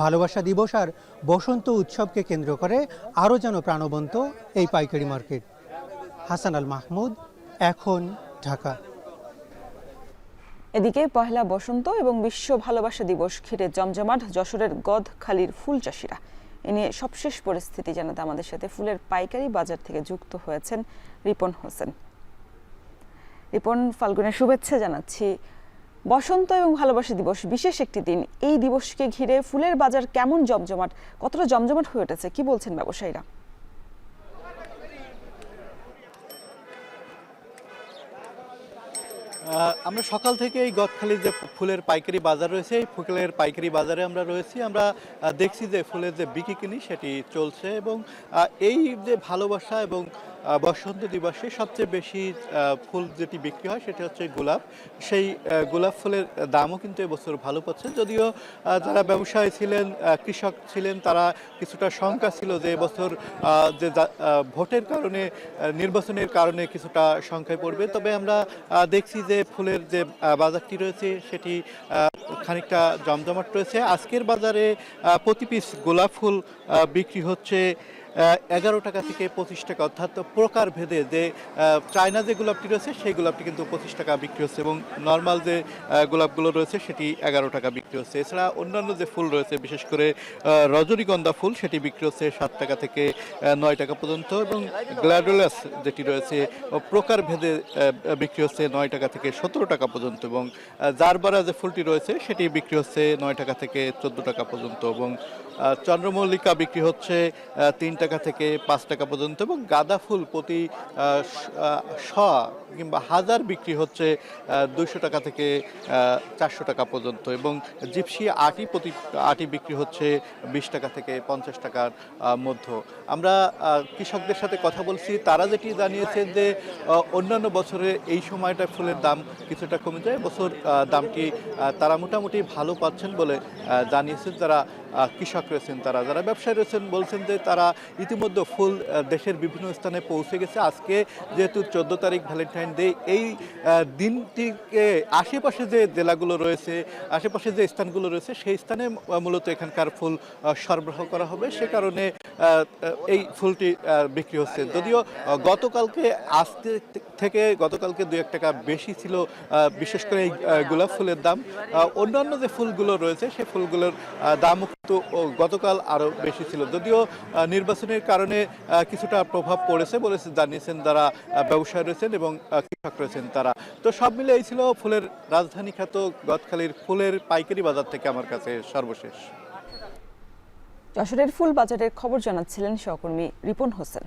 ভালোবাসা দিবস আর বসন্ত উৎসবকে কেন্দ্র করে আরও যেন প্রাণবন্ত এই পাইকারি মার্কেট। হাসান আল মাহমুদ, এখন, ঢাকা। এদিকে পহেলা বসন্ত এবং বিশ্ব ভালোবাসা দিবস ঘিরে জমজমাট যশোরের গদখালির ফুল চাষিরা। এ নিয়ে সবশেষ পরিস্থিতি জানাতে আমাদের সাথে ফুলের পাইকারি বাজার থেকে যুক্ত হয়েছেন রিপন হোসেন। রিপন, ফাল্গুনের শুভেচ্ছা জানাচ্ছি। বসন্ত এবং ভালোবাসা দিবস বিশেষ একটি দিন, এই দিবসকে ঘিরে ফুলের বাজার কেমন জমজমাট, কতটা জমজমাট হয়ে উঠেছে, কি বলছেন ব্যবসায়ীরা? আমরা সকাল থেকে এই গদখালির যে ফুলের পাইকারি বাজার রয়েছে, এই ফুলের পাইকারি বাজারে আমরা রয়েছি। আমরা দেখছি যে ফুলের যে বিক্রি সেটি চলছে এবং এই যে ভালোবাসা এবং বসন্ত দিবসে সবচেয়ে বেশি ফুল যেটি বিক্রি হয় সেটি হচ্ছে গোলাপ। সেই গোলাপ ফুলের দামও কিন্তু এবছর ভালো পাচ্ছে, যদিও যারা ব্যবসায়ী ছিলেন, কৃষক ছিলেন, তারা কিছুটা শঙ্কা ছিল যে এবছর যে ভোটের কারণে, নির্বাচনের কারণে কিছুটা সংখ্যায় পড়বে। তবে আমরা দেখছি যে ফুলের যে বাজারটি রয়েছে সেটি খানিকটা জমজমাট রয়েছে। আজকের বাজারে প্রতি পিস গোলাপ ফুল বিক্রি হচ্ছে 11 টাকা থেকে 25 টাকা, অর্থাৎ প্রকার ভেদে যে চায়না যে গোলাপটি রয়েছে সেই গোলাপটি কিন্তু 25 টাকা বিক্রি হচ্ছে এবং নর্মাল যে গোলাপগুলো রয়েছে সেটি 11 টাকা বিক্রি হচ্ছে। এছাড়া অন্যান্য যে ফুল রয়েছে, বিশেষ করে রজনীগন্ধা ফুল, সেটি বিক্রি হচ্ছে 7 টাকা থেকে 9 টাকা পর্যন্ত এবং গ্ল্যাডিওলাস যেটি রয়েছে প্রকার ভেদে বিক্রি হচ্ছে 9 টাকা থেকে 17 টাকা পর্যন্ত এবং জারবারা যে ফুলটি রয়েছে সেটি বিক্রি হচ্ছে 9 টাকা থেকে 14 টাকা পর্যন্ত এবং চন্দ্রমল্লিকা বিক্রি হচ্ছে 3 টাকা থেকে 5 টাকা পর্যন্ত এবং গাঁদা ফুল প্রতি শ কিংবা হাজার বিক্রি হচ্ছে 200 টাকা থেকে 400 টাকা পর্যন্ত এবং জিপসি প্রতি আটি বিক্রি হচ্ছে 20 টাকা থেকে 50 টাকার মধ্যে। আমরা কৃষকদের সাথে কথা বলছি, তারা যেটি জানিয়েছেন যে অন্যান্য বছরে এই সময়টা ফুলের দাম কিছুটা কমে যায়, বছর দামটি তারা মোটামুটি ভালো পাচ্ছেন বলে জানিয়েছেন। যারা কৃষক রয়েছেন, তারা যারা ব্যবসায়ী রয়েছেন বলছেন যে তারা ইতিমধ্যে ফুল দেশের বিভিন্ন স্থানে পৌঁছে গেছে। আজকে যেহেতু 14 তারিখ ভ্যালেন্টাইন ডে, এই দিনটিকে আশেপাশে যে জেলাগুলো রয়েছে, আশেপাশে যে স্থানগুলো রয়েছে সেই স্থানে মূলত এখানকার ফুল সরবরাহ করা হবে, সে কারণে এই ফুলটি বিক্রি হচ্ছে। যদিও গতকালকে গতকালকে 2-1 টাকা বেশি ছিল বিশেষ করে এই গোলাপ ফুলের দাম। অন্যান্য যে ফুলগুলো রয়েছে সেই ফুলগুলোর দামও কিন্তু গতকাল আরও বেশি ছিল, যদিও নির্বাচনের কারণে কিছুটা প্রভাব পড়েছে বলে জানিয়েছেন যারা ব্যবসায়ী রয়েছেন এবং কৃষক রয়েছেন তারা। তো সব মিলে এই ছিল ফুলের রাজধানী খ্যাত গদখালির ফুলের পাইকারি বাজার থেকে আমার কাছে সর্বশেষ। যশোরের ফুল বাজারের খবর জানাচ্ছিলেন সহকর্মী রিপন হোসেন।